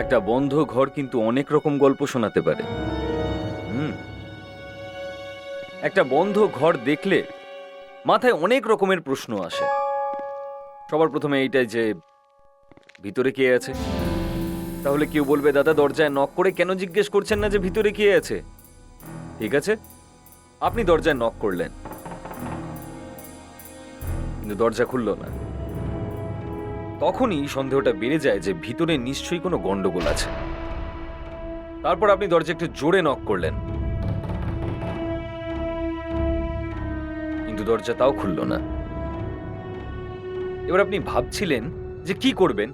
একটা বন্ধ ঘর কিন্তু অনেক রকম গল্প শোনাতে পারে। হুম, একটা বন্ধ ঘর দেখলে মাথায় অনেক রকমের প্রশ্ন আসে। সবার প্রথমে এইটাই যে ভিতরে কে আছে। তাহলে কেউ বলবে, দাদা দরজায় নক করে কেন জিজ্ঞেস করছেন না যে ভিতরে কে আছে? ঠিক আছে, আপনি দরজায় নক করলেন, কিন্তু দরজা খুলল না। তখনই সন্দেহটা বেড়ে যায় যে ভিতরে নিশ্চয়ই কোনো গন্ডগোল আছে। তারপর আপনি দরজা একটু জোরে নক করলেন, কিন্তু দরজা তাও খুলল না। এবার আপনি ভাবছিলেন যে কি করবেন,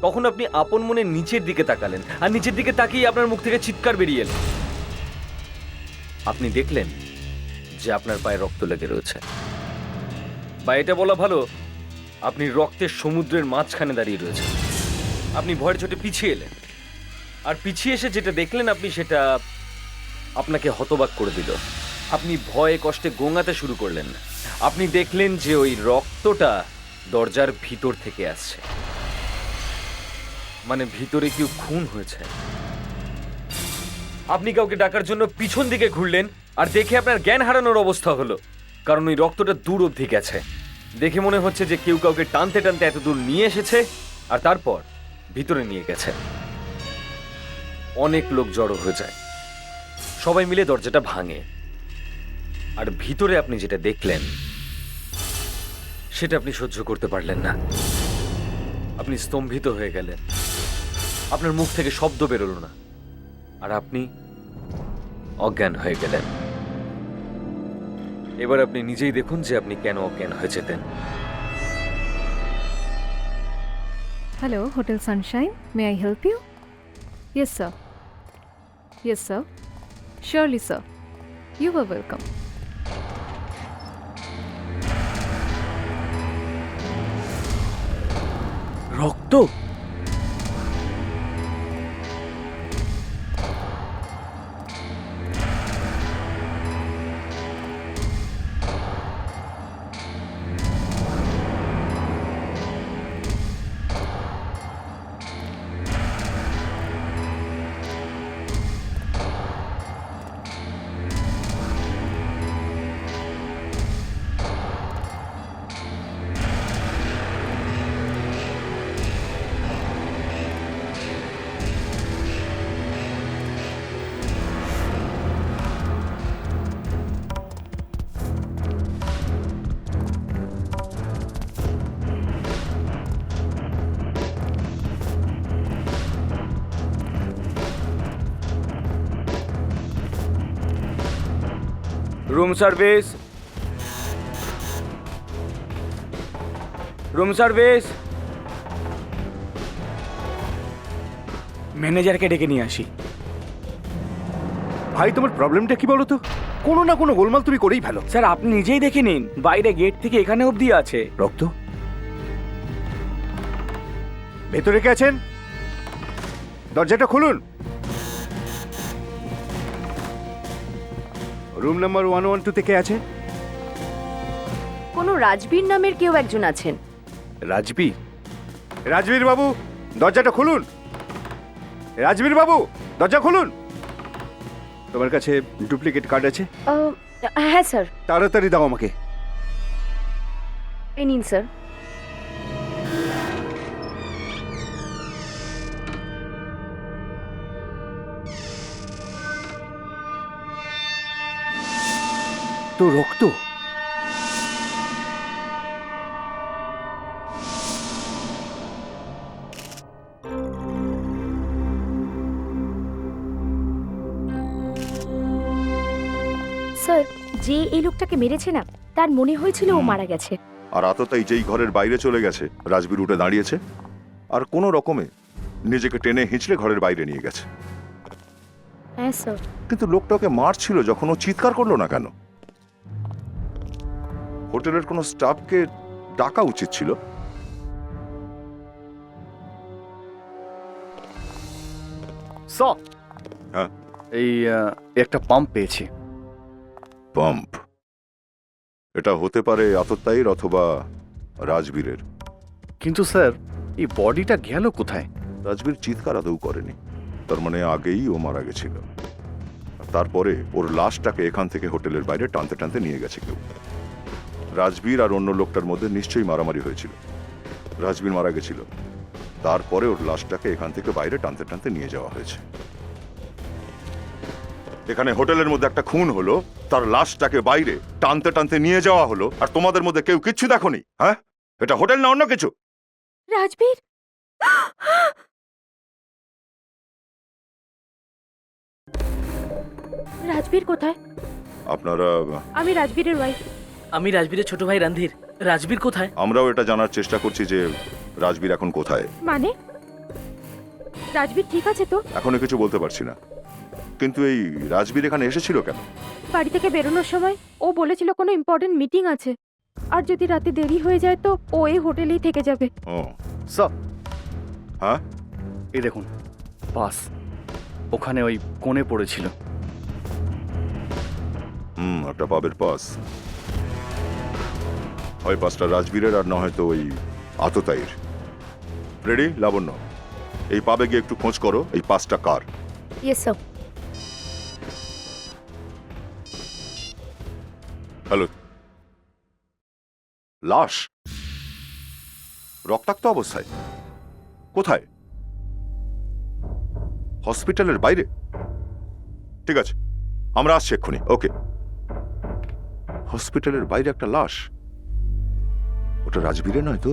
তখন আপনি আপন মনে নিচের দিকে তাকালেন, আর নিচের দিকে তাকিয়ে আপনার মুখ থেকে চিৎকার বেরিয়ে এলো। আপনি দেখলেন যে আপনার পায়ে রক্ত লেগে রয়েছে, বা এটা বলা ভালো, আপনি রক্তের সমুদ্রের মাঝখানে দাঁড়িয়ে রয়েছেন। আপনি ভয়ের চোটে পিছিয়ে এলেন, আর পিছিয়ে এসে যেটা দেখলেন আপনি, সেটা আপনাকে হতবাক করে দিল। আপনি ভয়ে কষ্টে গোঙাতে শুরু করলেন। আপনি দেখলেন যে ওই রক্তটা দরজার ভিতর থেকে আসছে, মানে ভিতরে কেউ খুন হয়েছে। আপনি কাউকে ডাকার জন্য পিছন দিকে ঘুরলেন, আর দেখে আপনার জ্ঞান হারানোর অবস্থা হলো, কারণ ওই রক্তটা দূর অবধি গেছে। দেখে মনে হচ্ছে যে কেউ কাউকে টানতে টানতে এত দূর নিয়ে এসেছে, আর তারপর ভিতরে নিয়ে গেছে। অনেক লোক জড়ো হয়ে যায়, সবাই মিলে দরজাটা ভাঙে, আর ভিতরে আপনি যেটা দেখলেন সেটা আপনি সহ্য করতে পারলেন না। আপনি স্তম্ভিত হয়ে গেলেন, আপনার মুখ থেকে শব্দ বেরোলো না, আর আপনি অজ্ঞান হয়ে গেলেন। এবার আপনি নিজেই দেখুন যে আপনি কেন অজ্ঞান হয়ে যেতেন। Hello, Hotel Sunshine. May I help you? Yes, sir. Yes, sir. Surely, sir. You are welcome. রক্ত? Room service, room service. ম্যানেজারকে ডেকে নিয়ে আসি। ভাই তোমার প্রবলেমটা কি বলো তো? কোনো না কোনো গোলমাল তুমি করেই ফেলো। স্যার আপনি নিজেই দেখে নিন, বাইরে গেট থেকে এখানে অবধি আছে রক্ত। ভেতরে কে আছেন? দরজাটা খুলুন। রুম নাম্বার 112 কে আছে? কোনো রাজবীর নামের কেউ একজন আছেন। রাজবীর? রাজবীর বাবু, দরজাটা খুলুন। রাজবীর বাবু, দরজা খুলুন। তোমার কাছে ডুপ্লিকেট কার্ড আছে? হ্যাঁ স্যার, তাড়াতাড়ি দাও আমাকে। এই নিন স্যার। তো রক্ত। স্যার, যে এই লোকটাকে মেরেছে না, তার মনে হয়েছিল ও মারা গেছে। আর আততায়ী যেই ঘরের বাইরে চলে গেছে, রাজবীর উঠে দাঁড়িয়েছে আর কোনো রকমে নিজেকে টেনে হিঁচড়ে ঘরের বাইরে নিয়ে গেছে। হ্যাঁ স্যার। কিন্তু লোকটাকে মারছিল যখন, ও চিৎকার করলো না কেন? হোটেলের কোনো স্টাফকে ডাকা উচিত ছিল। হ্যাঁ? এই একটা পাম্প পেয়েছি। পাম্প? এটা হতে পারে আততায়ীর অথবা রাজবীরের। কিন্তু স্যার, এই বডিটা গেল কোথায়? রাজবীর চিৎকার আদৌ করেনি, তার মানে আগেই ও মারা গেছিল। আর তারপরে ওর লাশটাকে এখান থেকে হোটেলের বাইরে টানতে টানতে নিয়ে গেছে কেউ। রাজবীর আর অন্য লোকটার মধ্যে নিশ্চয়ই মারামারি হয়েছিল। রাজবীর মারা গেছিল, তারপরে ওর লাশটাকে এখান থেকে বাইরে টানতে টানতে নিয়ে যাওয়া হয়েছে। এখানে হোটেলের মধ্যে একটা খুন হলো, তার লাশটাকে বাইরে টানতে টানতে নিয়ে যাওয়া হলো, আর তোমাদের মধ্যে কেউ কিচ্ছু দেখোনি? হ্যাঁ, এটা হোটেল না অন্য কিছু? রাজবীর, রাজবীর কোথায়? আপনারা, আমি রাজবীরের ওয়াইফ। আমি রাজবীরের ছোট ভাই রণধীর। রাজবীর কোথায়? আমরাও এটা জানার চেষ্টা করছি যে রাজবীর এখন কোথায়। মানে রাজবীর ঠিক আছে তো? এখনো কিছু বলতে পারছি না, কিন্তু এই রাজবীর এখানে এসেছিল কেন? বাড়ি থেকে বেরোনোর সময় ও বলেছিল কোনো ইম্পর্টেন্ট মিটিং আছে, আর যদি রাতে দেরি হয়ে যায় তো ও এই হোটেলেই থেকে যাবে। ও, স্যার, হ্যাঁ, এই দেখুন পাস, ওখানে ওই কোণে পড়েছিল। একটা পাবের পাস। হয় পাসটা রাজবীরের, আর না হয়তো ওই আততায়ীর। রেডি লাবণ্য, এই পাবে গিয়ে একটু খোঁজ করো এই পাসটা কার। Yes sir. হ্যালো, লাশ রক্তাক্ত অবস্থায় কোথায়? হসপিটালের বাইরে? ঠিক আছে, আমরা আসছি এক্ষুনি। ওকে। হসপিটালের বাইরে একটা লাশ, ওটা রাজবীরে নয় তো?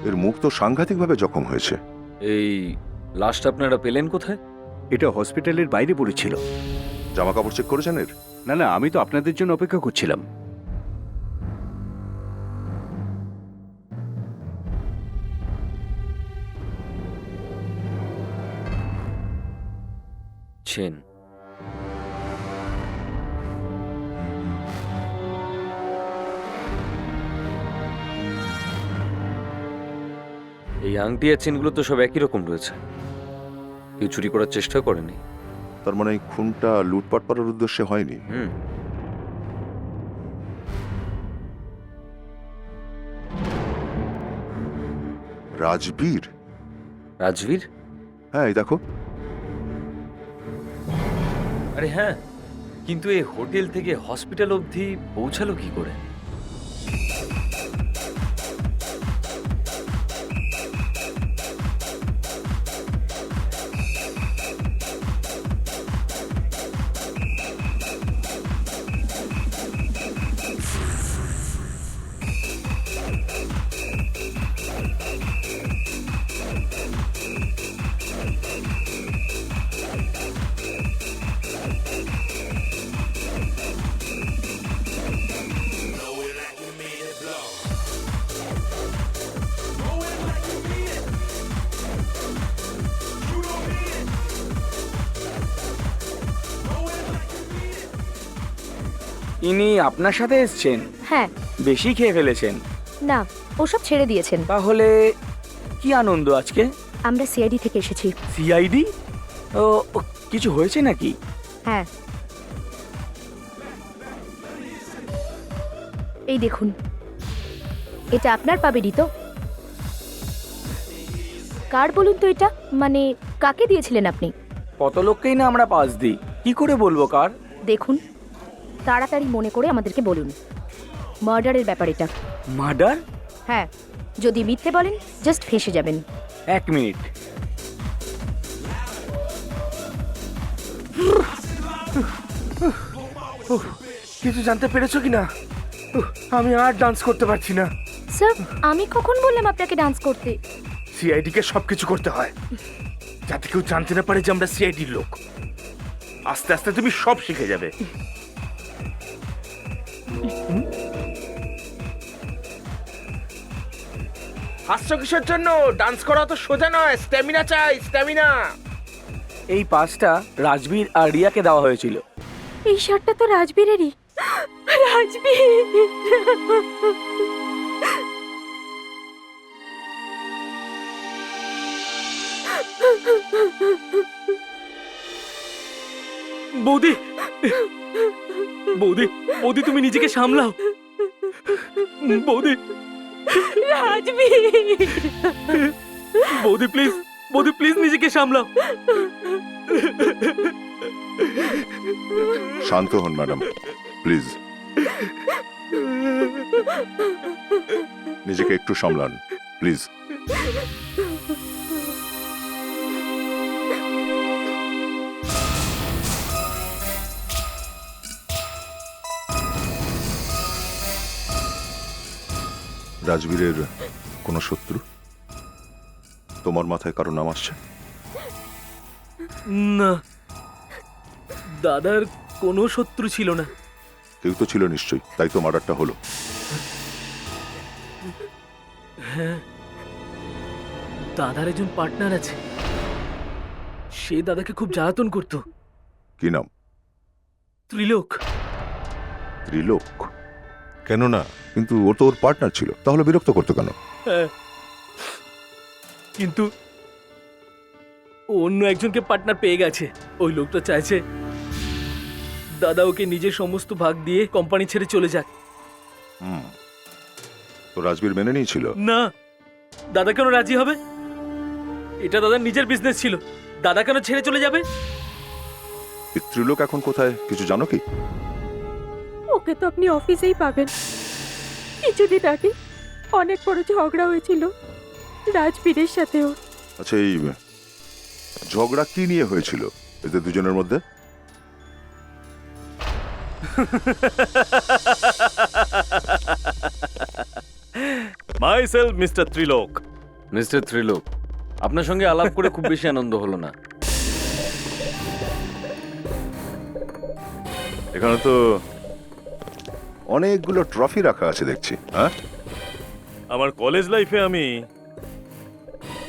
এর মুখ তো সাংঘাতিকভাবে জখম হয়েছে। এই লাশটা আপনারা পেলেন কোথায়? এটা হসপিটালের বাইরে পড়েছিল। জামা কাপড় চেক করেছেন এর? না না, আমি তো আপনাদের জন্য অপেক্ষা করছিলাম। চেন। এই আংটি আর চেনগুলো তো সব একই রকম রয়েছে, কেউ চুরি করার চেষ্টা করেনি। তার মানে এই খুনটা লুটপাট করার উদ্দেশ্যে হয়নি। হুম। রাজবীর? রাজবীর? হ্যাঁ, এই দেখো। আরে হ্যাঁ, কিন্তু এই হোটেল থেকে হসপিটাল অবধি পৌঁছালো কি করে? ইনি আপনার সাথে এসছেন? হ্যাঁ। বেশি খেয়ে ফেলেছেন। না, ওসব ছেড়ে দিয়েছেন। তাহলে কি আনন্দ আজকে? আমরা সিআইডি থেকে এসেছি। সিআইডি? ও, কিছু হয়েছে নাকি? হ্যাঁ, এই দেখুন, এটা আপনার পাবেরই তো? কার বলুন তো এটা? মানে কাকে দিয়েছিলেন আপনি? কত লোককেই না আমরা পাস দিই, কি করে বলবো কার? দেখুন, তাড়াতাড়ি মনে করে আমাদেরকে বলুন। মার্ডারের ব্যাপার এটা। মার্ডার? হ্যাঁ, যদি মিথ্যে বলেন জাস্ট ফেঁসে যাবেন। 1 মিনিট। কিছু জানতে পেরেছো কিনা? আমি আর ডান্স করতে পারছি না। স্যার, আমি কখন বললাম আপনাকে ডান্স করতে? সিআইডি কে সবকিছু করতে হয় যাতে কেউ জানতে না পারে যে আমরা সিআইডির লোক। আস্তে আস্তে তুমি সব শিখে যাবে। হাসছো কিসের জন্য? ডান্স করা তো সোজা নয়, স্ট্যামিনা চাই, স্ট্যামিনা। এই পাসটা রাজবীর আর রিয়াকে দেওয়া হয়েছিল। এই শার্টটা তো রাজবীরেরই। রাজবীর। বৌদি বৌদি বৌদি তুমি নিজেকে সামলাও। বৌদি বৌদি প্লিজ নিজেকে সামলাও। শান্ত হন ম্যাডাম, প্লিজ। নিজেকে একটু সামলান, প্লিজ। রাজবীরের কোনো শত্রু তোমার মাথায় কারো নাম আসছে? না, দাদার কোনো শত্রু ছিল না। কেউ তো ছিল নিশ্চয়ই, তাই তো মার্ডারটা হলো। হ্যাঁ, দাদার একজন পার্টনার আছে, সে দাদাকে খুব জ্বালাতন করতো। কি নাম? ত্রিলোক। ত্রিলোক? কেন না, কিন্তু ও তো ওর পার্টনার ছিল, তাহলে বিরক্ত করতো কেন? হ্যাঁ, কিন্তু ও অন্য একজনকে পার্টনার পেয়ে গেছে। ওই লোকটা চাইছে দাদা ওকে নিজের সমস্ত ভাগ দিয়ে কোম্পানি ছেড়ে চলে যাক। তো রাজবীর মেনে নিয়েছিল? না, দাদা কেন রাজি হবে? এটা দাদার নিজের বিজনেস ছিল, দাদা কেন ছেড়ে চলে যাবে? এই ত্রিলোক এখন কোথায় কিছু জানো কি? ওকে তো আপনি অফিসেই পাবেন। কিছুদিন আগে অনেক বড় ঝগড়া হয়েছিল রাজবীরের সাথেও। আচ্ছা, এই ঝগড়া কি নিয়ে হয়েছিল এদের দুজনের মধ্যে? Myself mister Trilok. Mister Trilok, আপনার সঙ্গে আলাপ করে খুব বেশি আনন্দ হলো না। এখানে তো অনেকগুলো ট্রফি রাখা আছে দেখছি। হ্যাঁ, আমার কলেজ লাইফে আমি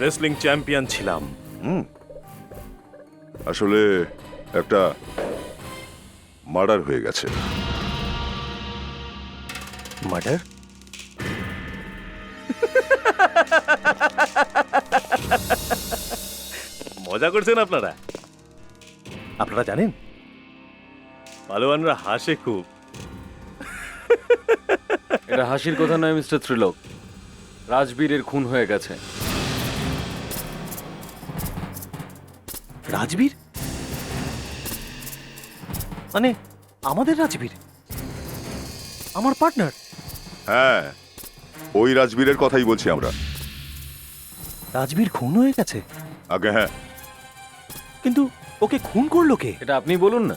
রেসলিং চ্যাম্পিয়ন ছিলাম। আসলে একটা মার্ডার হয়ে গেছে। মার্ডার? মজা করছেন আপনারা? আপনারা জানেন পালোয়ানরা হাসে খুব। এটা হাসির কথা নয় মিস্টার ত্রিলোক, রাজবীরের খুন হয়ে গেছে। রাজবীর? মানে আমাদের রাজবীর, আমার পার্টনার? হ্যাঁ, ওই রাজবীরের কথাই বলছি আমরা। রাজবীর খুন হয়ে গেছে? আগে হ্যাঁ। কিন্তু ওকে খুন করলো কে? এটা আপনি বলুন না।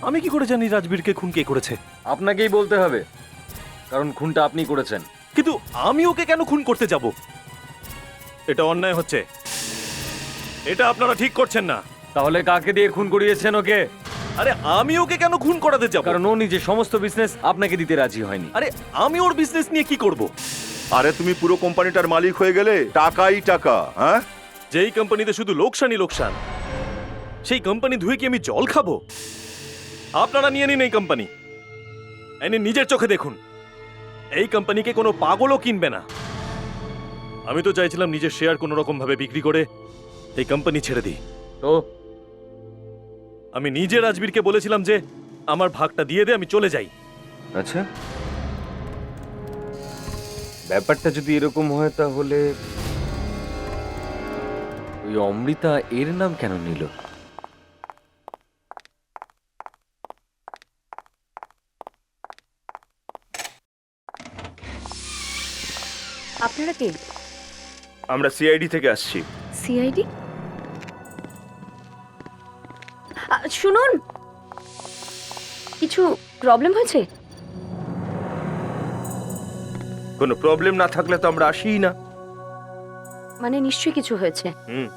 আমি কি করে জানি রাজবীরকে খুন কে করেছে? আপনাকেই বলতে হবে, কারণ খুনটা আপনি করেছেন। কিন্তু আমি ওকে কেন খুন করতে যাব? এটা অন্যায় হচ্ছে, এটা আপনারা ঠিক করছেন না। তাহলে কাকে দিয়ে খুন করিয়েছেন ওকে? আরে আমি ওকে কেন খুন করাতে যাব? কারণ ও নিজের সমস্ত বিজনেস আপনাকে দিতে রাজি হয়নি। আরে আমি ওর বিজনেস নিয়ে কি করব? আরে তুমি পুরো কোম্পানিটার মালিক হয়ে গেলে, টাকাই টাকা। হ্যাঁ, যেই কোম্পানিতে শুধু লোকসানই লোকসান, সেই কোম্পানি ধুয়ে কি আমি জল খাবো? আপনারা নিয়ে নিন এই কোম্পানি, এনে নিজের চোখে দেখুন। এই কোম্পানিকে কোনো পাগলও কিনবে না। আমি তো চাইছিলাম নিজের শেয়ার কোনো রকম ভাবে বিক্রি করে এই কোম্পানি ছেড়ে দিই। তো আমি নিজে রাজবীরকে বলেছিলাম যে আমার ভাগটা দিয়ে দে, আমি চলে যাই। আচ্ছা, ব্যাপারটা যদি এরকম হয় তাহলে ওই অমৃতা এর নাম কেন নিল? আপনারা কে? আমরা সিআইডি থেকে আসছি। সিআইডি? শুনুন, কিছু প্রবলেম হয়েছে? কোনো প্রবলেম না থাকলে তো আমরা আসিই না। মানে নিশ্চয়ই কিছু হয়েছে। হুম,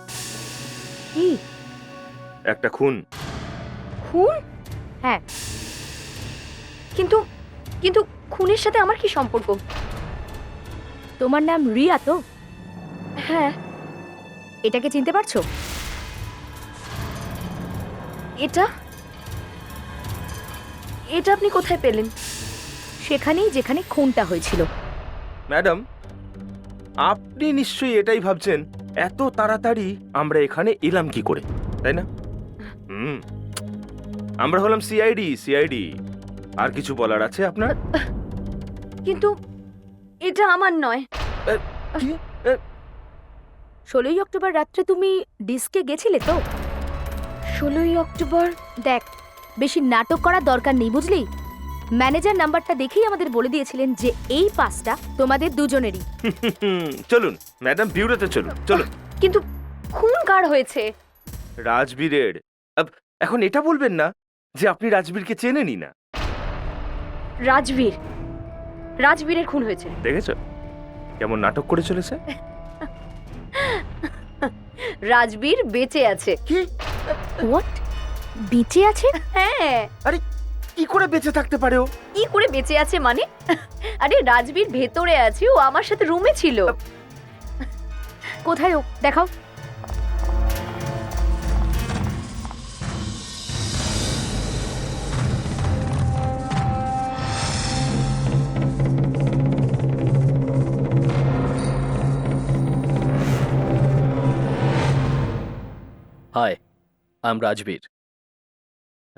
কি? একটা খুন। খুন? হ্যাঁ, কিন্তু কিন্তু খুনের সাথে আমার কি সম্পর্ক? তোমার নাম রিয়া তো? হ্যাঁ। এটাকে চিনতে পারছো? এটা এটা আপনি কোথায় পেলেন? সেখানেই যেখানে খুনটা হয়েছিল। ম্যাডাম, আপনি নিশ্চয়ই এটাই ভাবছেন এত তাড়াতাড়ি আমরা এখানে এলাম কি করে, তাই না? আমরা হলাম সিআইডি। আর কিছু বলার আছে আপনার? কিন্তু এটা আমার নয়। 16ই অক্টোবর রাত্রে তুমি ডিস্কে গেছিলে তো? 16ই অক্টোবর। দেখ, বেশি নাটক করার দরকার নেই, বুঝলি? ম্যানেজার নাম্বারটা দেখেই আমাদের বলে দিয়েছিলেন যে এই পাসটা তোমাদের দুজনেরই। চলুন ম্যাডাম, বিউরোতে চলুন। কিন্তু খুন কার হয়েছে? রাজবীরের। এখন এটা বলবেন না যে আপনি রাজবীরকে চেনেনই না। রাজবীরের খুন হয়েছে। দেখেছো কেমন নাটক করে চলেছে? রাজবীর বেঁচে আছে। কি? হোয়াট? বেঁচে আছে? হ্যাঁ। আরে কি করে বেঁচে থাকতে পারে ও? কি করে বেঁচে আছে মানে? আরে রাজবীর ভেতরে আছে, ও আমার সাথে রুমে ছিল। কোথায় ও? দেখাও। Hi, I am Rajbir.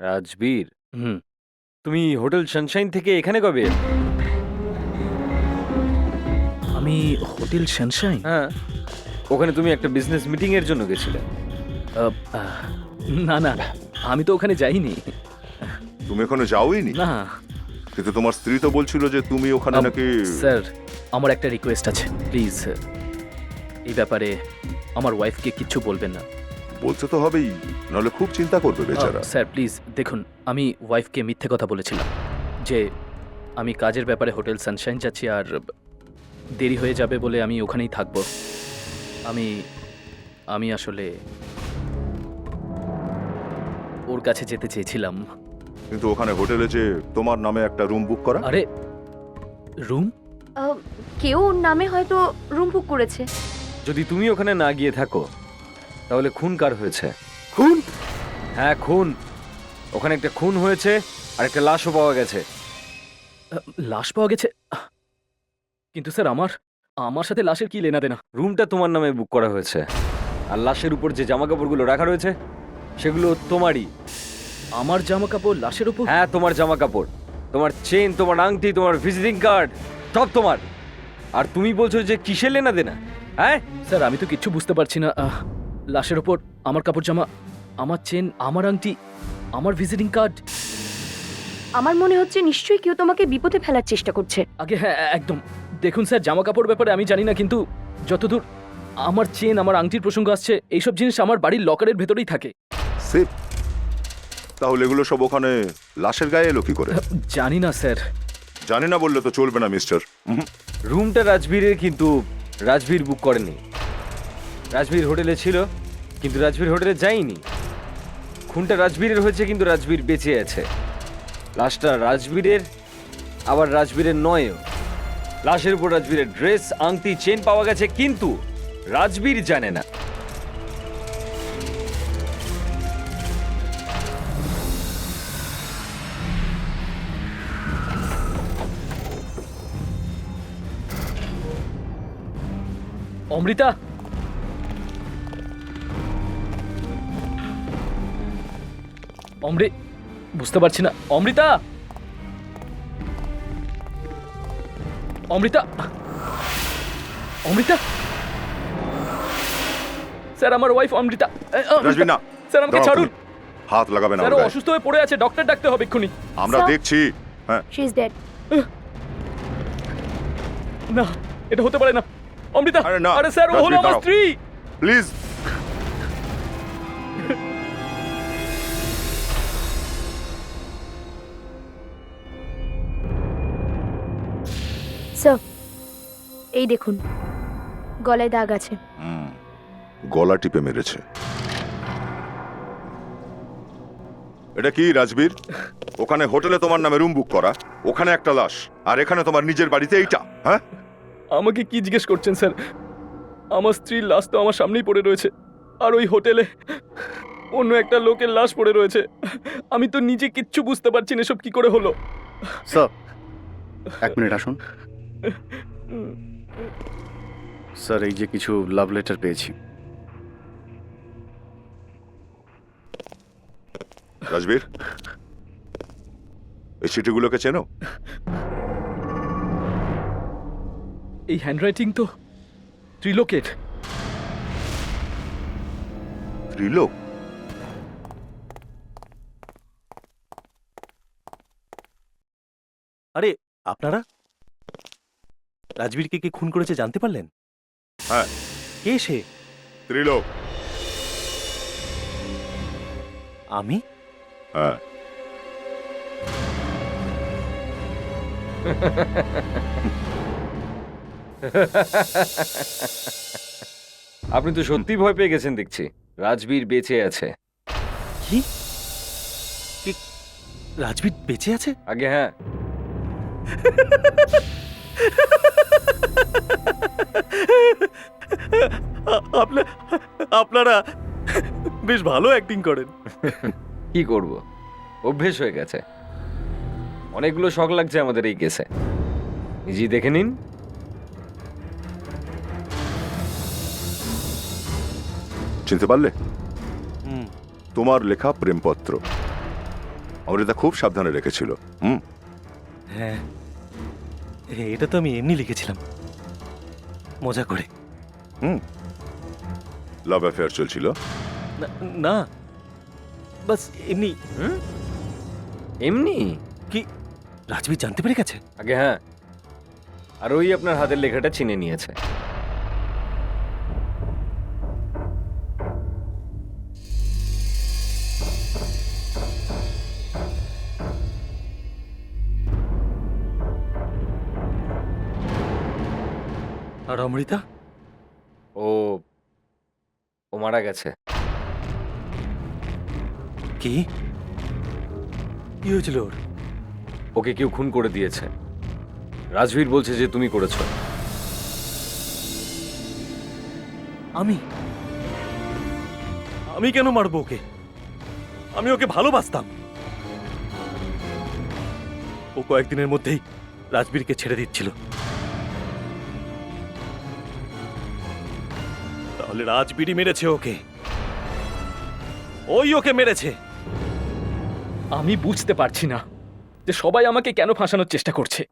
Rajbir, হুম। তুমি হোটেল সানশাইন থেকে এখানে কবে এলে? আমি হোটেল সানশাইন? হ্যাঁ, ওখানে তুমি একটা বিজনেস মিটিং এর জন্য গেছিলে। না না, আমি তো ওখানে যাইনি। তুমি ওখানে যাওইনি? না কিন্তু তোমার স্ত্রী তো বলছিল যে তুমি ওখানে নাকি। স্যার, আমার একটা রিকোয়েস্ট আছে, প্লিজ এই ব্যাপারে আমার ওয়াইফকে কিচ্ছু বলবেন না। বলতে তো হবেই, নাহলে খুব চিন্তা করবে বেচারা। স্যার প্লিজ দেখুন, আমি ওয়াইফকে মিথ্যে কথা বলেছিলাম যে আমি কাজের ব্যাপারে হোটেল সানশাইন যাচ্ছি আর দেরি হয়ে যাবে বলে আমি ওখানেই থাকবো। আমি আসলে ওর কাছে যেতে চেয়েছিলাম। কিন্তু ওখানে হোটেলে যে তোমার নামে একটা রুম বুক করা। আরে রুম? কেউ ওর নামে হয়তো রুম বুক করেছে। যদি তুমি ওখানে না গিয়ে থাকো তাহলে খুন কার হয়েছে? খুন? হ্যাঁ, খুন। ওখানে একটা খুন হয়েছে আর একটা লাশও পাওয়া গেছে। লাশ পাওয়া গেছে? কিন্তু স্যার আমার সাথে লাশের কি লেনা দেনা? রুমটা তোমার নামে বুক করা হয়েছে আর লাশের উপর যে জামা কাপড়গুলো রাখা রয়েছে সেগুলো তোমারই। আমার জামা কাপড় লাশের উপর? হ্যাঁ, তোমার জামা কাপড়, তোমার চেন, তোমার আংটি, তোমার ভিজিটিং কার্ড সব তোমার। আর তুমি বলছো যে কিসের লেনা দেনা? হ্যাঁ স্যার, আমি তো কিচ্ছু বুঝতে পারছি না। লাশের ওপর আমার কাপড় জামা, আমার চেন, আমার আংটি, আমার ভিজিটিং কার্ড। আমার মনে হচ্ছে নিশ্চয়ই কেউ তোমাকে বিপদে ফেলার চেষ্টা করছে। আগে হ্যাঁ, একদম। দেখুন স্যার, জামা কাপড় ব্যাপারে আমি জানি না, কিন্তু যতদূর আমার চেন, আমার আংটির প্রসঙ্গ আসছে, এইসব জিনিস আমার বাড়ির লকারের ভেতরেই থাকে। সেফ? তাহলে এগুলো সব ওখানে লাশের গায়ে এলো কি করে? জানি না স্যার। জানি না বললে তো চলবে না মিস্টার। রুমটা রাজবীরের, কিন্তু রাজবীর বুক করেনি। রাজবীর হোটেলে ছিল কিন্তু রাজবীর হোটেলে যায়নি। খুনটা রাজবীরের হয়েছে কিন্তু রাজবীর বেঁচে আছে। লাশটা রাজবীরের, আবার রাজবীরের নয়ও। লাশের উপর রাজবীরের ড্রেস, আংটি, চেন পাওয়া গেছে, কিন্তু রাজবীর জানে না। অমৃতা, বুঝতে পারছি না। অমৃতা, অমৃতা, অমৃতা। স্যার, আমার ওয়াইফ অমৃতা। রাজবীর না, স্যার, আমাকে দাঁড়াও ছাড়ুন। তুমি। হাত লাগাবে না স্যার, ওর ও গায়ে। অসুস্থ হয়ে পড়ে আছে, ডক্টর ডাকতে হবে এক্ষুনি। আমরা স্যার। দেখছি। হ্যাঁ, শি ইজ ডেড। না, এটা হতে পারে না। অমৃতা, আরে না, আরে স্যার, ও হলো রাজবীর, আমার দাঁড়াও। স্ত্রী। প্লিজ। স্যার, এই দেখুন, গলায় দাগ আছে। গলা টিপে মেরেছে। এটা কি রাজবীর? ওখানে হোটেলে তোমার নামে রুম বুক করা, ওখানে একটা লাশ, আর এখানে তোমার নিজের বাড়িতে এইটা? হ্যাঁ, আমাকে কি জিজ্ঞেস করছেন স্যার? আমার স্ত্রীর লাশ তো আমার সামনেই পড়ে রয়েছে, আর ওই হোটেলে অন্য একটা লোকের লাশ পড়ে রয়েছে। আমি তো নিজে কিচ্ছু বুঝতে পারছি না এসব কি করে হলো। স্যার, এক মিনিট আসুন। স্যার, এই যে কিছু লাভ লেটার পেয়েছি। রাজবীর, এই চিঠিগুলোকে চেনো? এই হ্যান্ডরাইটিং তো ত্রিলোকের। ত্রিলোক? আরে আপনারা রাজবীরকে কে খুন করেছে জানতে পারলেন? হ্যাঁ, কে সে? ত্রিলোক। আমি? হ্যাঁ। আপনি তো সত্যি ভয় পেয়ে গেছেন দেখছি। রাজবীর বেঁচে আছে। কি? রাজবীর বেঁচে আছে? আগে হ্যাঁ, আপনারা বেশ ভালো অ্যাক্টিং করেন। কি করব, অভ্যেস হয়ে গেছে। অনেকগুলো শখ লাগছে আমাদের এই কেসে, নিজেই দেখে নিন। চিনতে পারলে? হুম। তোমার লেখা প্রেমপত্র অমৃতা খুব সাবধানে রেখেছিল। হ্যাঁ, এটা তো আমি এমনি লিখেছিলাম, মজা করে। লাভ অ্যাফেয়ার চলছিল? না, বাস এমনি। এমনি? কি রাজবীর জানতে পেরে গেছে? আগে হ্যাঁ, আর ওই আপনার হাতের লেখাটা চিনে নিয়েছে। আর অমৃতা? ও ও মারা গেছে। কি কি হয়েছিল ওর? ওকে কেউ খুন করে দিয়েছে। রাজবীর বলছে যে তুমি করেছো। আমি আমি কেন মারবো ওকে? আমি ওকে ভালোবাসতাম। ও কয়েকদিনের মধ্যেই রাজবীরকে ছেড়ে দিচ্ছিল। তাহলে রাজবীরই মেরেছে ওকে, ওই ওকে মেরেছে। আমি বুঝতে পারছি না যে সবাই আমাকে কেন ফাঁসানোর চেষ্টা করছে।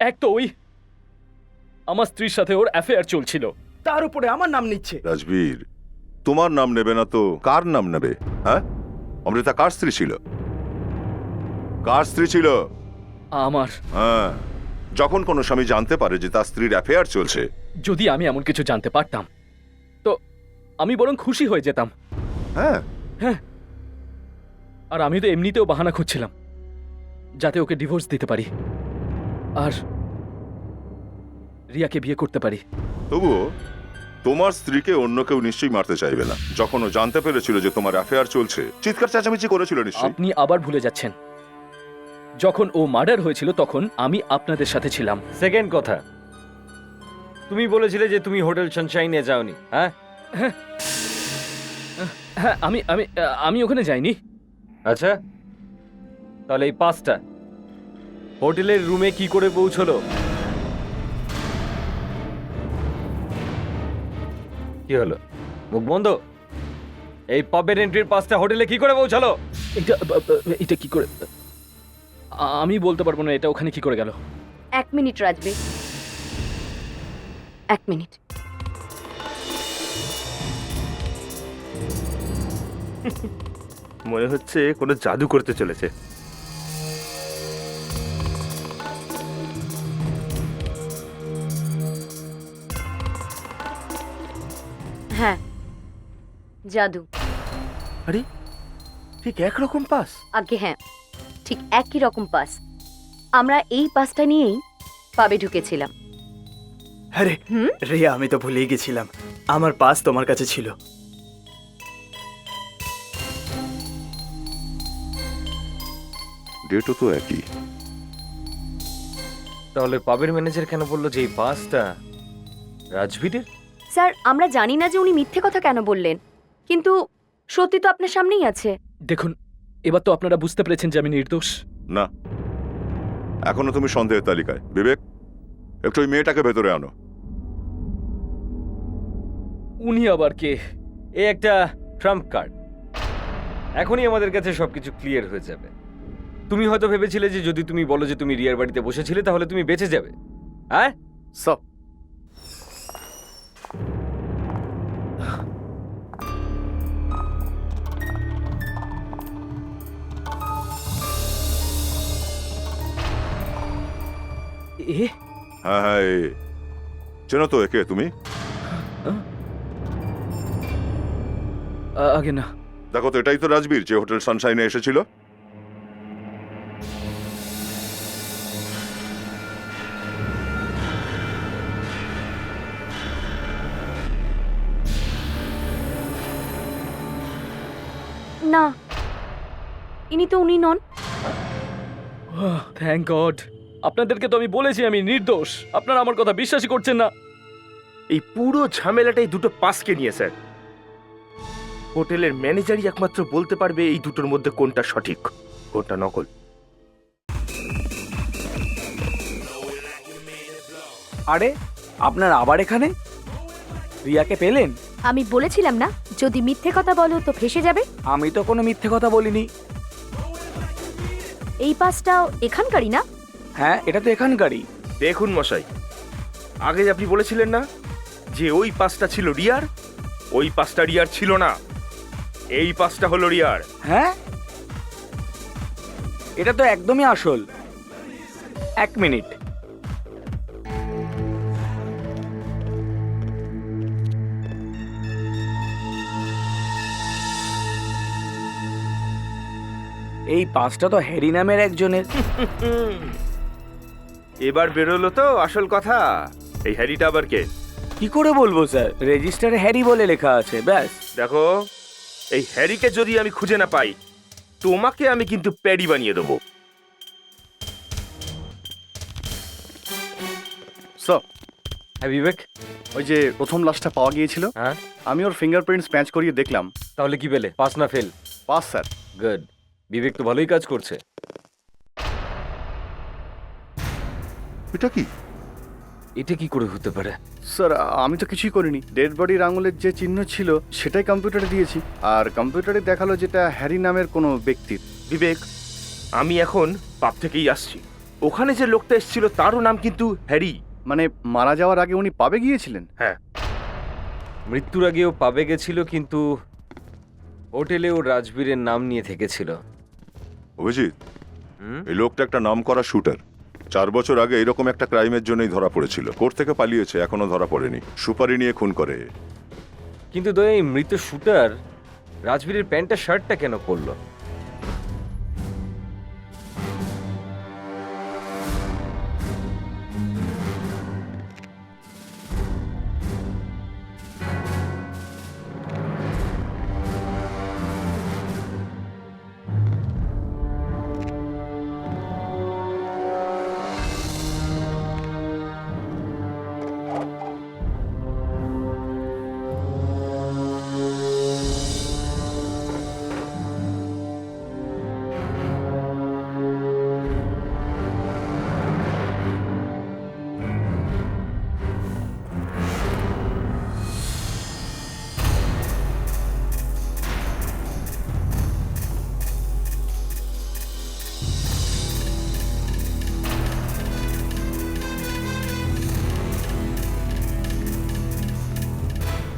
এক তো ওই আমার স্ত্রীর সাথে ওর অ্যাফেয়ার চলছিল, তার উপরে আমার নাম নিচ্ছে। রাজবীর তোমার নাম নেবে না তো কার নাম নেবে? হ্যাঁ, অমৃতা কার স্ত্রী ছিল? কার স্ত্রী ছিল? আমার। হ্যাঁ, যখন কোনো স্বামী জানতে পারে যে তার স্ত্রীর অ্যাফেয়ার চলছে। যদি আমি এমন কিছু জানতে পারতাম তো আমি বরং খুশি হয়ে যেতাম। হ্যাঁ, হ্যাঁ, আর আমি তো এমনিতেও বাহানা খুঁজছিলাম যাতে ওকে ডিভোর্স দিতে পারি আর রিয়াকে বিয়ে করতে পারি। তবুও তোমার স্ত্রীকে অন্য কেউ নিশ্চয়ই মারতে চাইবে না। যখন ও জানতে পেরেছিল যে তোমার অ্যাফেয়ার চলছে, চিৎকার চেঁচামেচি করেছিল নিশ্চয়ই। আপনি আবার ভুলে যাচ্ছেন, যখন ও মার্ডার হয়েছিল তখন আমি আপনাদের সাথে ছিলাম। সেকেন্ড কথা, তুমি বলেছিলে যে তুমি হোটেল সানশাইনে যাওনি। হ্যাঁ হ্যাঁ, আমি আমি আমি ওখানে যাইনি। আচ্ছা, তাহলে এই পাঁচটা হোটেলের রুমে কি করে পৌঁছলো? কি হলো, মুখ বন্ধ? এই পাবের এন্ট্রির পাঁচটা হোটেলে কি করে পৌঁছালো? এটা কি করে আমি বলতে পারবো না। এটা ওখানে কি করে গেল? 1 মিনিট রাজবীর, 1 মিনিট। মনে হচ্ছে কোনো জাদু করতে চলেছে। হ্যাঁ, জাদু। আরে ঠিক একরকম পাস। আগে হ্যাঁ, ঠিক একই রকম পাস। আমরা এই পাসটা নিয়েই পাবে ঢুকেছিলাম। আরে রিয়া, আমি তো ভুলেই গেছিলাম, আমার পাস তোমার কাছে ছিল। ডেটও তো একই। তাহলে পাবের ম্যানেজার কেন বললো যে এই পাঁচটা রাজবীরের? স্যার, আমরা জানি না যে উনি মিথ্যে কথা কেন বললেন, কিন্তু সত্যি তো আপনার সামনেই আছে। দেখুন, এবার তো আপনারা বুঝতে পেরেছেন যে আমি নির্দোষ। না, এখনো তুমি সন্দেহের তালিকায়। বিবেক, একটু ওই মেয়েটাকে ভেতরে আনো। উনি আবার কে? এ একটা ট্রাম্প কার্ড। এখনই আমাদের কাছে সবকিছু ক্লিয়ার হয়ে যাবে। তুমি হয়তো ভেবেছিলে যে যদি তুমি বলো যে তুমি রিয়ার বাড়িতে বসেছিলে তাহলে তুমি বেঁচে যাবে, হ্যাঁ? স্যার, এ হ্যাঁ হ্যাঁ চেনো তো একে তুমি? আগে না। দেখো তো, এটাই তো রাজবীর যে হোটেল সানশাইনে এসেছিল। না, ইনি তো উনি নন। Thank god. আপনাদেরকে তো আমি বলেছি আমি নির্দোষ, আপনারা আমার কথা বিশ্বাসই করছেন না। এই পুরো ঝামেলাটাই দুটো পাসকে নিয়ে স্যার। হোটেলের ম্যানেজারই একমাত্র বলতে পারবে এই দুটোর মধ্যে কোনটা সঠিক কোনটা নকল। আরে আপনার আবার এখানে? রিয়াকে পেলেন? আমি বলেছিলাম না, যদি মিথ্যে কথা বলো তো ফেসে যাবে। আমি তো কোনো মিথ্যে কথা বলিনি। এই পাসটাও এখানকারই না? হ্যাঁ, এটা তো এখানকারই। দেখুন মশাই, আগে আপনি বলেছিলেন না যে ওই পাসটা ছিল রিয়ার, ওই পাসটা রিয়ার ছিল না, এই পাসটা হলো রিয়ার। হ্যাঁ, এটা তো একদমই আসল। এক মিনিট। এই পাসটা তো হ্যারি নামের একজনের। এবার বেরোলো তো আসল কথা। এই হ্যারিটা আবার কে? কি করে বলবো স্যার, রেজিস্টারে হ্যারি বলে লেখা আছে, ব্যাস। দেখো, এই হ্যারিকে যদি আমি খুঁজে না পাই তোমাকে আমি কিন্তু প্যাডি বানিয়ে দেবো। স্যার, হ্যাঁ বিবেক, ওই যে প্রথম লাশটা পাওয়া গিয়েছিল, হ্যাঁ আমি ওর ফিঙ্গারপ্রিন্টস ম্যাচ করিয়ে দেখলাম। তাহলে কি পেলে? পাস না ফেল? Pass sir. গুড, বিবেক তো ভালোই কাজ করছে। এটা কি? এটা কি করে হতে পারে? স্যার, আমি তো কিছুই করিনি। ডেড বডির আঙুলের যে চিহ্ন ছিল সেটাই কম্পিউটারে দিয়েছি, আর কম্পিউটারে দেখালো যেটা হ্যারি নামের কোনো ব্যক্তির। বিবেক, আমি এখন পাপ থেকেই আসছি। ওখানে যে লোকটা এসেছিল তারও নাম কিন্তু হ্যারি। মানে মারা যাওয়ার আগে উনি পাবে গিয়েছিলেন? হ্যাঁ, মৃত্যুর আগেও পাবে গেছিল, কিন্তু হোটেলেও রাজবীরের নাম নিয়ে থেকেছিল। অভিজিৎ, হুম? এই লোকটা একটা নামকরা শুটার। 4 বছর আগে এরকম একটা ক্রাইমের জন্যই ধরা পড়েছিল। কোর্ট থেকে পালিয়েছে, এখনো ধরা পড়েনি। সুপারি নিয়ে খুন করে। কিন্তু দয়া, এই মৃত শুটার রাজবীরের প্যান্টটা শার্টটা কেন পরলো?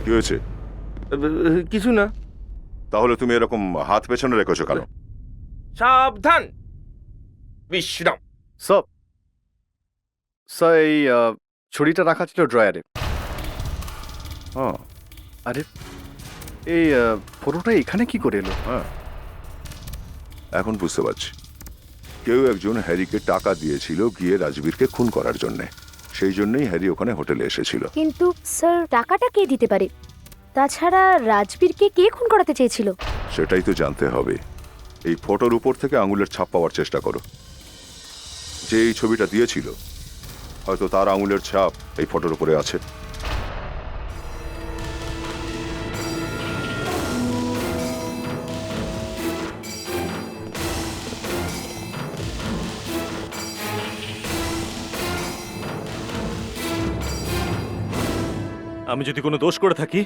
কি হয়েছে? কিছু না। তাহলে তুমি এরকম হাত পেছনে রেখেছো কেন? সাবধান, বিশ্রাম। স্যার, স্যার এই ছুরিটা রাখা ছিল ড্রয়ারে। হ্যাঁ আরে এই ফটোটা এখানে কি করে এলো? হ্যাঁ, এখন বুঝতে পারছি। কেউ একজন হ্যারিকে টাকা দিয়েছিল গিয়ে রাজবীরকে খুন করার জন্যে। সেই জন্যই হ্যারি ওখানে হোটেলে এসেছিল। কিন্তু স্যার, টাকাটা কে দিতে পারে? তাছাড়া রাজবীরকে কে খুন করাতে চেয়েছিল? সেটাই তো জানতে হবে। এই ফটোর উপর থেকে আঙুলের ছাপ পাওয়ার চেষ্টা করো। যে এই ছবিটা দিয়েছিল হয়তো তার আঙুলের ছাপ এই ফটোর উপরে আছে। আমি যদি কোনো দোষ করে থাকি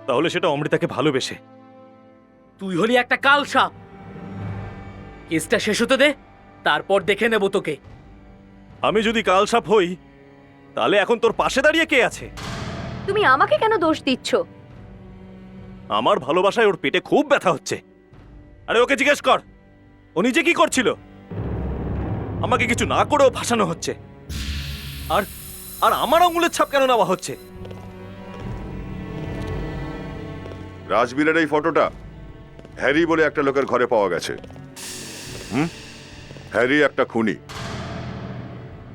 তাহলে সেটা অমৃতাকে ভালোবেসে। তুই হলি একটা কাল সাপ। কেসটা শেষ হতে দে, তারপর দেখে নেব তোকে। আমি যদি কালসাপ হই তাহলে এখন তোর পাশে দাঁড়িয়ে কে আছে? তুমি আমাকে কেন দোষ দিচ্ছ? আমার ভালোবাসায় ওর পেটে খুব ব্যথা হচ্ছে। আরে ওকে জিজ্ঞেস কর ও নিজে কি করছিল। আমাকে কিছু না করেও ভাসানো হচ্ছে, আর আর আমার আঙুলের ছাপ কেন নেওয়া হচ্ছে? রাজবীরের এই ফটোটা হ্যারি বলে একটা লোকের ঘরে পাওয়া গেছে। হ্যারি একটা খুনি।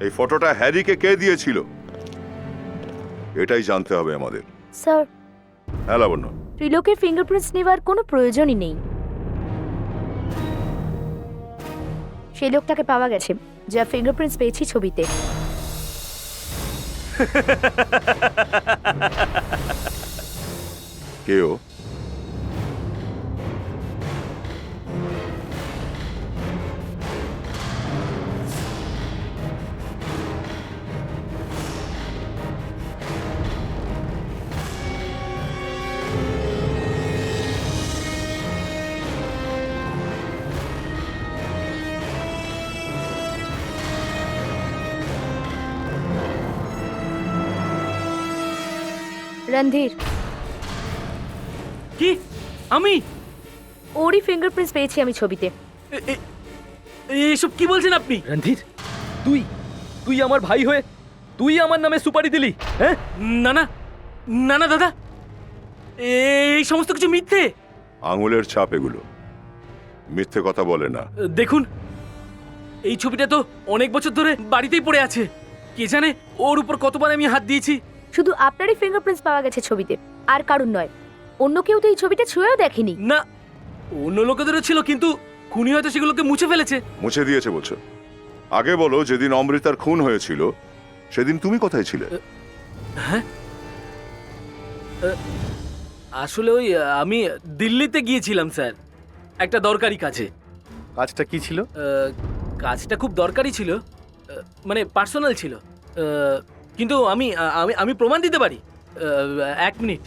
এই ফটোটা হ্যারিকে কে দিয়েছিল এটাই জানতে হবে আমাদের। স্যার, হ্যাঁ লাবণ্য, ত্রিলোকের ফিঙ্গারপ্রিন্টস নেওয়ার কোনো প্রয়োজনই নেই। সেই লোকটাকে পাওয়া গেছে যা ফিঙ্গারপ্রিন্টস পেয়েছি ছবিতে। কেউ রণধীর, কি? আমি? ওরই ফিঙ্গারপ্রিন্টস পেয়েছি আমি ছবিতে। এসব কি বলছেন আপনি? রণধীর, তুই তুই আমার ভাই হয়ে তুই আমার নামে সুপারি দিলি? হ্যাঁ? না না না না দাদা, এই সমস্ত কিছু মিথ্যে। আঙুলের ছাপ এগুলো, মিথ্যে কথা বলে না। দেখুন, এই ছবিটা তো অনেক বছর ধরে বাড়িতেই পড়ে আছে। কে জানে ওর উপর কতবার আমি হাত দিয়েছি। শুধু আপনারই ফিঙ্গারপ্রিন্টস পাওয়া গেছে ছবিতে, আর কারণ নয়। অন্য কেউ তো এই ছবিটা ছুঁয়েও দেখেনি। না, অন্য লোকেদেরও ছিল, কিন্তু খুনি হয়তো সেগুলোকে মুছে ফেলেছে। মুছে দিয়েছে বলছো? আগে বলো, যেদিন অমৃতার খুন হয়েছিল সেদিন তুমি কোথায় ছিলে? হ্যাঁ, আসলে ওই আমি দিল্লিতে গিয়েছিলাম স্যার, একটা দরকারি কাজে। কাজটা কি ছিল? কাজটা খুব দরকারি ছিল, মানে পার্সোনাল ছিল। কিন্তু আমি আমি আমি প্রমাণ দিতে পারি। 1 মিনিট।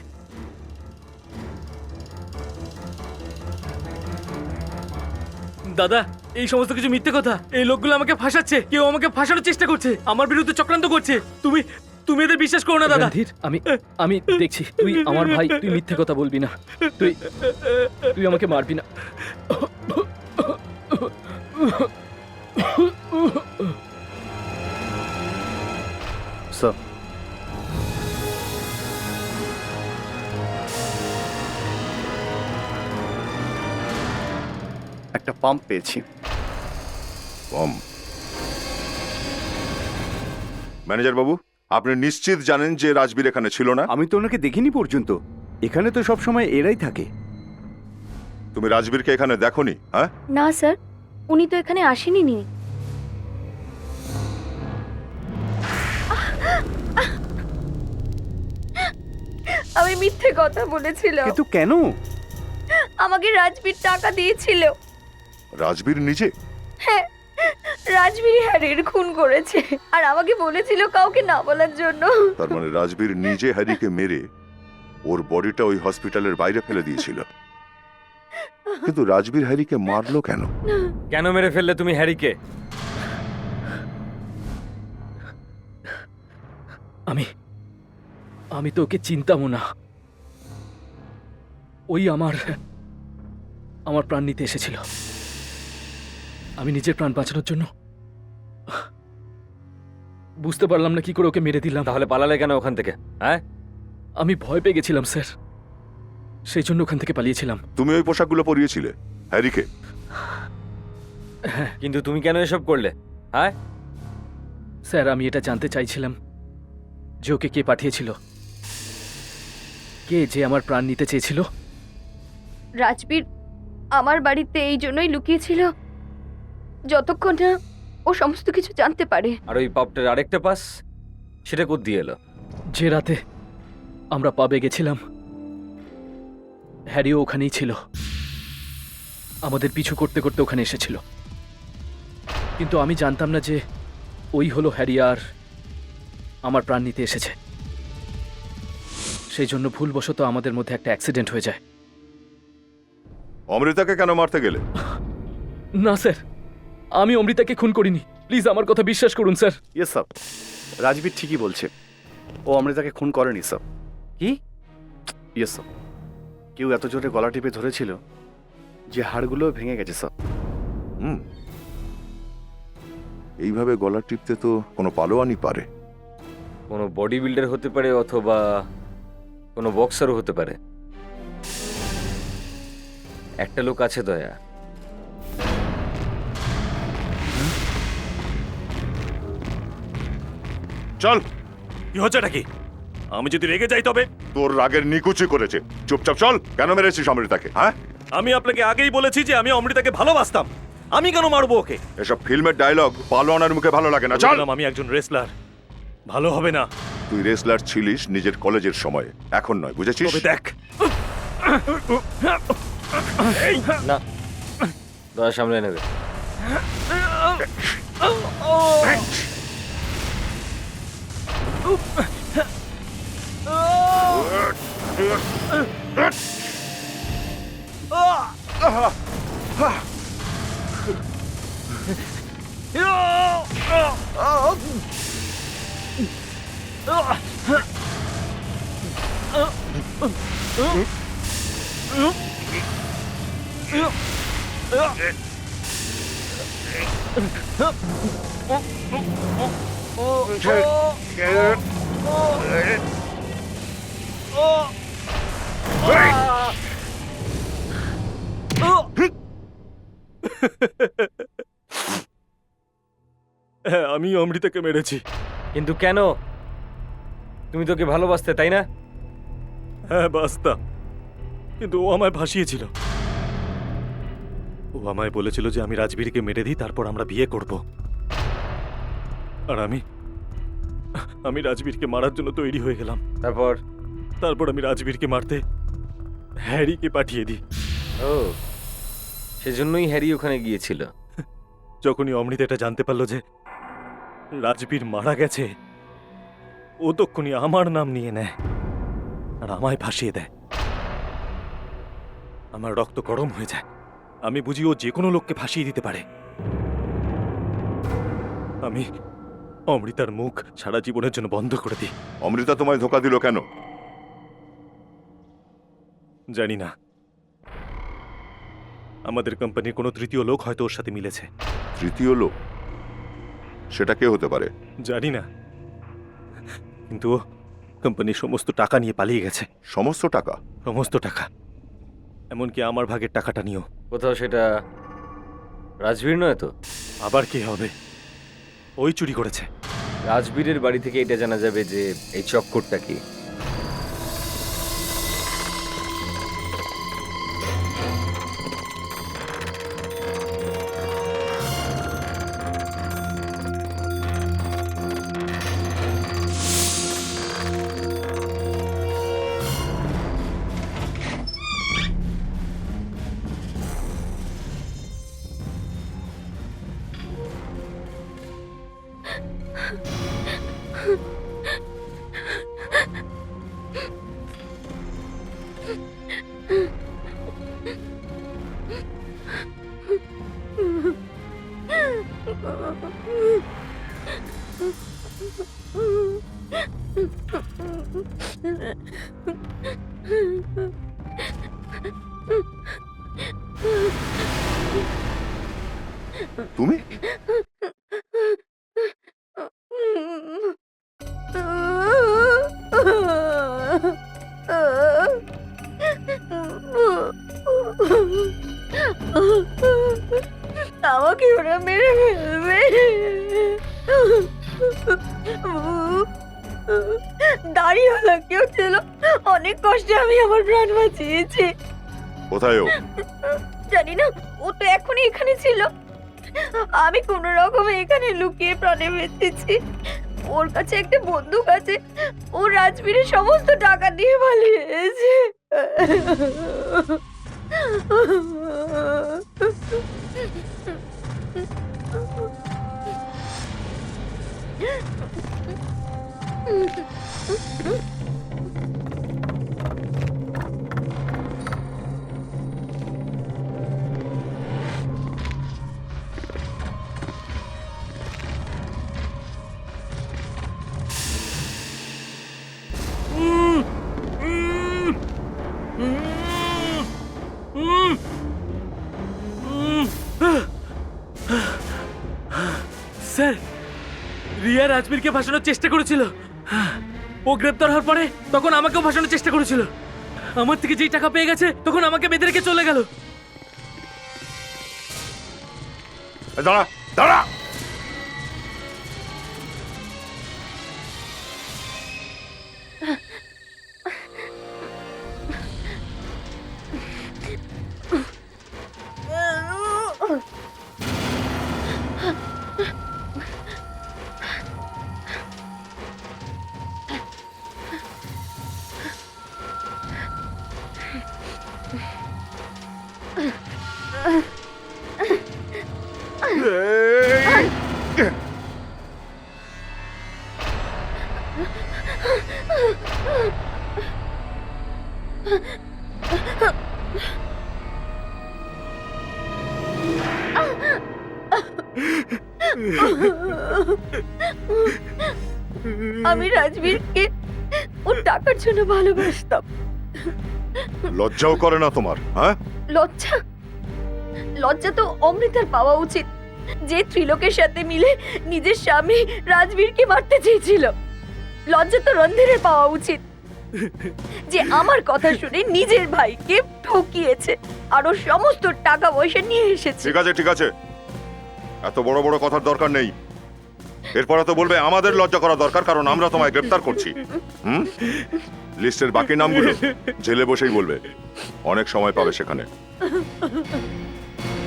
দাদা, এই সমস্ত কিছু মিথ্যে কথা। এই লোকগুলো আমাকে ফাঁসাচ্ছে, কেউ আমাকে ফাঁসানোর চেষ্টা করছে, আমার বিরুদ্ধে চক্রান্ত করছে। তুমি তুমি এদের বিশ্বাস করো না দাদা। আমি আমি দেখছি, তুই আমার ভাই, তুই মিথ্যে কথা বলবি না। তুই তুই আমাকে মারবি না। স্যার, একটা পাম্প পেয়েছি। ম্যানেজার বাবু, আপনি নিশ্চিত জানেন যে রাজবীর এখানে ছিল না? আমি তো ওনাকে দেখিনি পর্যন্ত। এখানে তো সব সময় এরাই থাকে। তুমি রাজবীরকে এখানে দেখোনি? হ্যাঁ, না স্যার, উনি তো এখানে আসেনি। আমি মিথ্যে কথা বলেছিলাম। কিন্তু কেন? আমাকে রাজবীর টাকা দিয়েছিল। রাজবীর নিজে? হ্যাঁ, রাজবীর হ্যারির খুন করেছে, আর আমাকে বলেছিল কাউকে না বলার জন্য। তার মানে রাজবীর নিজে হ্যারিকে মেরে ওর বডিটা ওই হসপিটালের বাইরে ফেলে দিয়েছিল। কিন্তু রাজবীর হ্যারিকে মারলো কেন? কেন মেরে ফেললে তুমি হ্যারিকে? আমি আমি তো ওকে চিনতামও না। ওই আমার প্রাণ নিতে এসেছিল। আমি নিজের প্রাণ বাঁচানোর জন্য বুঝতে পারলাম না কি করে ওকে মেরে দিলাম। তাহলে পালালে কেন ওখান থেকে? হ্যাঁ, আমি ভয় পেয়ে গেছিলাম স্যার, সেই জন্য ওখান থেকে পালিয়েছিলাম। তুমি ওই পোশাকগুলো পরিয়েছিলে হ্যারিকে? কিন্তু তুমি কেন এসব করলে? হ্যাঁ স্যার, আমি এটা জানতে চাইছিলাম যে ওকে কে পাঠিয়েছিল, কে যে আমার প্রাণ নিতে চেয়েছিল। রাজবীর আমার বাড়িতে এই জন্যই লুকিয়েছিল যতক্ষণ না ও সমস্ত কিছু জানতে পারে। আর ওই পাপটার আরেকটা পাস, সেটা কোথা দিয়ে এলো? যে রাতে আমরা পাবে গেছিলাম, হ্যারিও ওখানেই ছিল। আমাদের পিছু করতে করতে ওখানে এসেছিল, কিন্তু আমি জানতাম না যে ওই হলো হ্যারি আর আমার প্রাণ নিতে এসেছে। সেই জন্য ভুলবশত আমাদের মধ্যে একটা অ্যাক্সিডেন্ট হয়ে যায়। অমৃতাকে কেন মারতে গেলে? না স্যার, আমি অমৃতাকে খুন করিনি, প্লিজ আমার কথা বিশ্বাস করুন স্যার। ইয়েস স্যার, রাজবীর ঠিকই বলছে, ও অমৃতাকে খুন করেনি স্যার। কি? ইয়েস স্যার, কেউ এত জোরে গলা টিপে ধরেছিল যে হাড়গুলো ভেঙে গেছে স্যার। হুম, এইভাবে গলা টিপতে তো কোনো পালোয়ানই পারে। কোনো বডি বিল্ডার হতে পারে অথবা কোনো বক্সারও হতে পারে। একটা লোক আছে দয়া, চল, কি হচ্ছে নাকি? আমি যদি রেগে যাই তবে? তোর রাগের নিকুচি করেছে, চুপচাপ চল। কেন মেরেছিস অমৃতাকে? হ্যাঁ, আমি আপনাকে আগেই বলেছি যে আমি অমৃতাকে ভালোবাসতাম, আমি কেন মারবো ওকে? এসব ফিল্মের ডায়লগ পালোয়ানের মুখে ভালো লাগে না। চল। বললাম আমি একজন রেসলার, ভালো হবে না। তুই রেসলার ছিলিস নিজের কলেজের সময়, এখন নয়, বুঝেছিস? তবে দেখ, না দয়া সামলে নেবে। হ্যাঁ, আমি অমৃতাকে মেরেছি। কিন্তু কেন? তুমি তোকে ভালোবাসতে, তাই না? হ্যাঁ, বাসতাম, কিন্তু ও আমায় ভাসিয়েছিল। ও আমায় বলেছিল যে আমি রাজবীরকে মেরে দিই, তারপর আমরা বিয়ে করব। আর আমি রাজবীরকে মারার জন্য তৈরি হয়ে গেলাম। তারপর আমি রাজবীরকে মারতে হ্যারিকে পাঠিয়ে দিই। ও, সেজন্যই হ্যারি ওখানে গিয়েছিল। যখনই অমৃতা এটা জানতে পারলো যে রাজবীর মারা গেছে, ও তক্ষুনি আমার নাম নিয়ে নেয় আর আমায় ভাসিয়ে দেয়। আমার রক্ত গরম হয়ে যায়। আমি বুঝি ও যে কোনো লোককে ভাসিয়ে দিতে পারে। আমি অমৃতার মুখ সারা জীবনের জন্য বন্ধ করে দিই। অমৃতা তোমায় ধোকা দিল কেন? জানি না, আমাদের কোম্পানির কোনো তৃতীয় লোক হয়তো ওর সাথে মিলেছে। তৃতীয় লোক? সেটা কে হতে পারে? জানি না, কিন্তু ও কোম্পানির সমস্ত টাকা নিয়ে পালিয়ে গেছে। সমস্ত টাকা? সমস্ত টাকা, এমনকি আমার ভাগের টাকাটা নিয়েও। কোথাও সেটা রাজবীর নয় তো? আবার কি হবে? ওই চুরি করেছে। রাজবীরের বাড়ি থেকে এটা জানা যাবে যে এই চক্করটা কি। তুমি? আমাকে ওরা মেরে ফেলবে। দাঁড়িয়ে হলো কেউ ছিল, অনেক কষ্টে আমি আমার প্রাণ বাঁচিয়েছি। কোথায় ও? জানি না, ও তো এখনই এখানে ছিল। আমি কোন রকমে এখানে লুকিয়ে প্রাণে বেঁচেছি। ওর কাছে একটা বন্দুক আছে, ও রাজবীরের সমস্ত টাকা দিয়ে পালিয়েছে। রিয়া রাজবীরকে ফাঁসানোর চেষ্টা করেছিল। ও গ্রেপ্তার হওয়ার পরে তখন আমাকেও ফাঁসানোর চেষ্টা করেছিল। আমার থেকে যেই টাকা পেয়ে গেছে তখন আমাকে বেঁধে রেখে চলে গেল। দাঁড়া দাঁড়া! আমি রাজবীরকে ওর টাকার জন্য ভালোবাসতাম। লজ্জাও করে না তোমার? হ্যাঁ, লজ্জা? লজ্জা তো অমৃতার পাওয়া উচিত, যে ত্রিলোকের সাথে মিলে নিজের স্বামী রাজবীরকে মারতে চেয়েছিল। লজ্জা তো রণধীরের পাওয়া উচিত, যে আমার কথা শুনে নিজের ভাইকে ঠকিয়েছে আর ওর সমস্ত টাকা পয়সা নিয়ে এসেছে। ঠিক আছে ঠিক আছে, এত বড় বড় কথার দরকার নেই। এরপরে তো বলবে আমাদের লজ্জা করা দরকার, কারণ আমরা তোমায় গ্রেফতার করছি। লিস্টের বাকি নামগুলো জেলে বসেই বলবে, অনেক সময় পাবে সেখানে।